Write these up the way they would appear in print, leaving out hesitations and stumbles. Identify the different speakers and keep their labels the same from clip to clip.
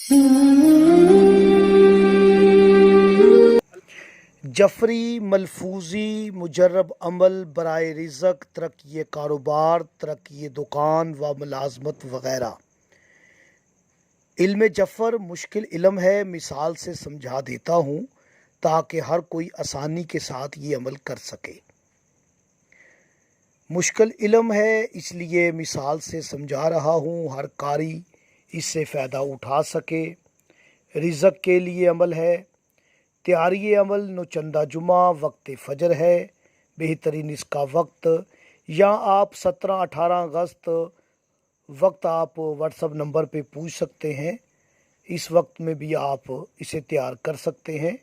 Speaker 1: जफरी मलफूजी मुजर्रब अमल बराए रिज़्क़ तरक्की कारोबार तरक्की दुकान व मुलाजमत वगैरह। इल्म जफ़र मुश्किल इल्म है, मिसाल से समझा देता हूँ ताकि हर कोई आसानी के साथ ये अमल कर सके। मुश्किल इल्म है इसलिए मिसाल से समझा रहा हूँ, हर कारी इससे फ़ायदा उठा सके। रिज़्क़ के लिए अमल है, तैयारी अमल नौचंदा जुमा वक्त फ़जर है, बेहतरीन इसका वक्त। या आप 17-18 अगस्त वक्त आप व्हाट्सएप नंबर पे पूछ सकते हैं, इस वक्त में भी आप इसे तैयार कर सकते हैं।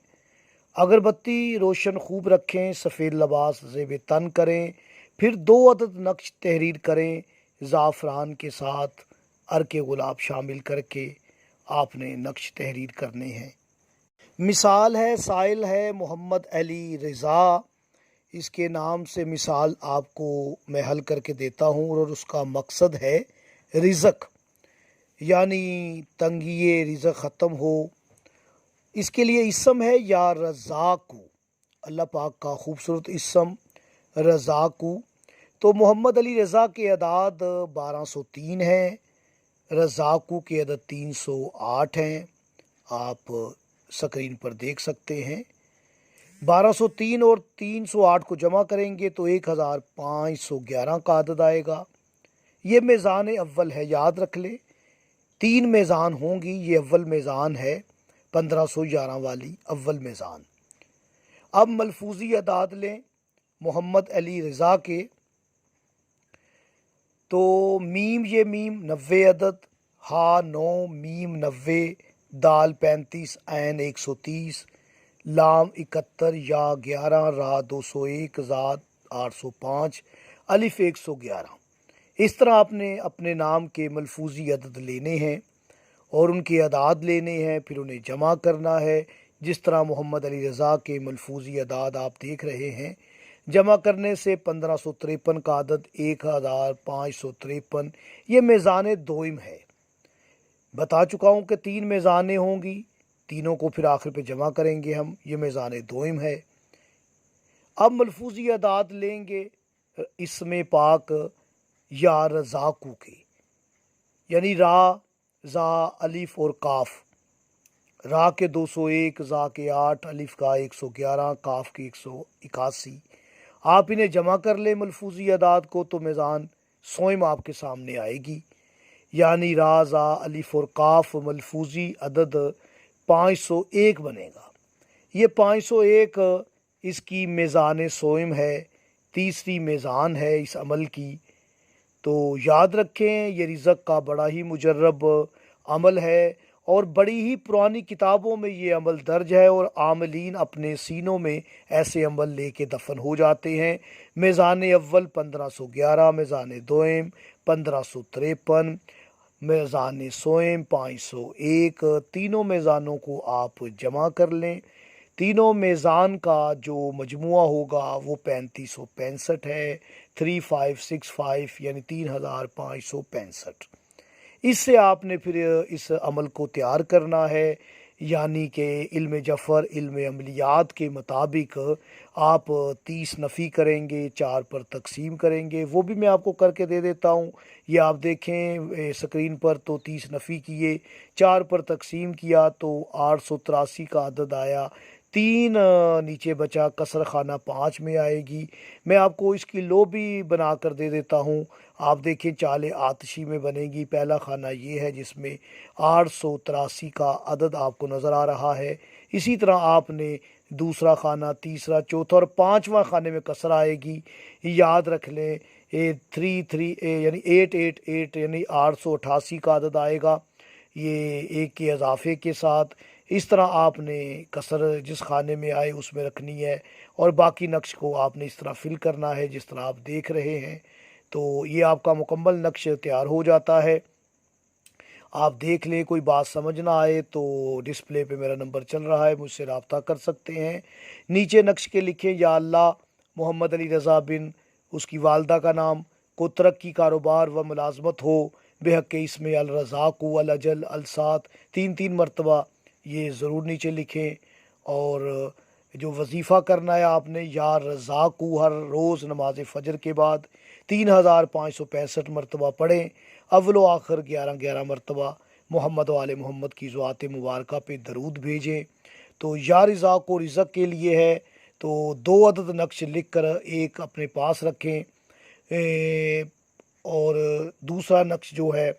Speaker 1: अगरबत्ती रोशन खूब रखें, सफ़ेद लिबास ज़ेब तन करें, फिर 2 अदद नक्श तहरीर करें, ज़ाफ़रान के साथ अर्क गुलाब शामिल करके आपने नक्श तहरीर करने हैं। मिसाल है, साइल है मोहम्मद अली रज़ा, इसके नाम से मिसाल आपको मैं हल करके देता हूँ और उसका मकसद है रिज़्क़, यानी तंगी रिज़्क़ ख़त्म हो। इसके लिए इसम है या रज़ाकू, अल्लाह पाक का खूबसूरत इसम रज़ाकू। तो मोहम्मद अली रज़ा के अदाद 1203 हैं, रज़ाकू के अदद 308 हैं, आप स्क्रीन पर देख सकते हैं। 1203 और 308 को जमा करेंगे तो 1511 का अदद आएगा। ये मेज़ान अव्वल है, याद रख लें 3 मेज़ान होंगी, ये अव्वल मेज़ान है 1511 वाली अव्वल मेज़ान। अब मलफूजी अदाद लें मोहम्मद अली रज़ा के, तो मीम ये मीम 90 अदद, हा 9, मीम 90, दाल 35, ऐन 130, लाम 71, या 11, रा 201, ज़ाद 805, अलिफ 111। इस तरह आपने अपने नाम के मलफूजी अदद लेने हैं और उनके अदाद लेने हैं, फिर उन्हें जमा करना है। जिस तरह मोहम्मद अली रज़ा के मलफूजी अदाद आप देख रहे हैं, जमा करने से 1553 का अदद 1553, ये मेज़ान दोइम है। बता चुका हूँ कि 3 मेज़ानें होंगी, तीनों को फिर आखिर पे जमा करेंगे हम, ये मेज़ान दोइम है। अब मलफूजी अदाद लेंगे इसमें पाक या रज़ाकू के, यानी रा, ज़ा, अलिफ और काफ। रा के 201, ज़ा के 8, अलिफ का 111, काफ की 181। आप इन्हें जमा कर लें मलफूजी अदाद को तो मेज़ान सोइम आपके सामने आएगी, यानी रा, ज़ा, अलिफ और काफ मलफूजी अदद 501 बनेगा। ये 501 इसकी मेज़ान सोइम है, तीसरी मेज़ान है इस अमल की। तो याद रखें, ये रिज़्क़ का बड़ा ही मुजर्रब अमल है और बड़ी ही पुरानी किताबों में ये अमल दर्ज है और आमलीन अपने सीनों में ऐसे अमल लेके दफन हो जाते हैं। मेज़ान अव्वल 1511, मेज़ान दोइम 1553, मेज़ान सोइम 501, तीनों मेज़ानों को आप जमा कर लें। तीनों मेज़ान का जो मजमुआ होगा वो 3565 है, 3565 यानी 3565। इससे आपने फिर इस अमल को तैयार करना है, यानी कि इल्म जफ़र इल्म अमलियात के मुताबिक आप 30 नफ़ी करेंगे, 4 पर तकसीम करेंगे, वो भी मैं आपको करके दे देता हूँ। ये आप देखें स्क्रीन पर, तो 30 नफ़ी किए, 4 पर तकसीम किया तो 883 का अदद आया। 3 नीचे बचा, कसर खाना 5 में आएगी। मैं आपको इसकी लो भी बना कर दे देता हूँ, आप देखें चाले आतशी में बनेगी। पहला खाना ये है जिसमें 883 का अदद आपको नज़र आ रहा है। इसी तरह आपने दूसरा खाना, तीसरा, चौथा और 5वां खाने में कसर आएगी। याद रख लें 33 यानी 888 यानी 888 का अदद आएगा, ये एक के इजाफे के साथ। इस तरह आपने कसर जिस खाने में आए उसमें रखनी है और बाकी नक्श को आपने इस तरह फिल करना है जिस तरह आप देख रहे हैं। तो ये आपका मुकम्मल नक्श तैयार हो जाता है। आप देख लें, कोई बात समझ ना आए तो डिस्प्ले पे मेरा नंबर चल रहा है, मुझसे रब्ता कर सकते हैं। नीचे नक्श के लिखें, या अल्लाह मोहम्मद अली रज़ा बिन, उसकी वालदा का नाम, को तरक्की कारोबार व मुलाजमत हो, बेहक के इसमें अल रज़ाक़ु अल अजल अल सात 3 मरतबा ये ज़रूर नीचे लिखें। और जो वजीफ़ा करना है आपने या रज़ाक़ु हर रोज़ नमाज फ़जर के बाद 3565 मरतबा पढ़ें। अव्वल व आखिर 11 मरतबा मोहम्मद वाले मोहम्मद की ज़ात मुबारका पे दरूद भेजें। तो या रिज़ा को रिज़क के लिए है तो 2 अदद नक्श लिख कर एक अपने पास रखें और दूसरा नक्श जो है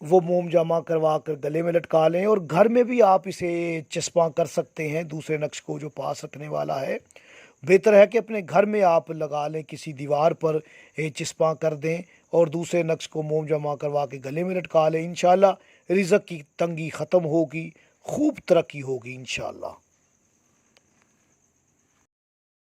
Speaker 1: वो मोम जमा करवा कर गले में लटका लें। और घर में भी आप इसे चस्पा कर सकते हैं, दूसरे नक्श को जो पास रखने वाला है बेहतर है कि अपने घर में आप लगा लें, किसी दीवार पर चिस्पा कर दें और दूसरे नक्श को मोम जमा करवा के गले में लटका लें। इंशाअल्लाह रिज़्क़ की तंगी ख़त्म होगी, खूब तरक्की होगी इंशाअल्लाह।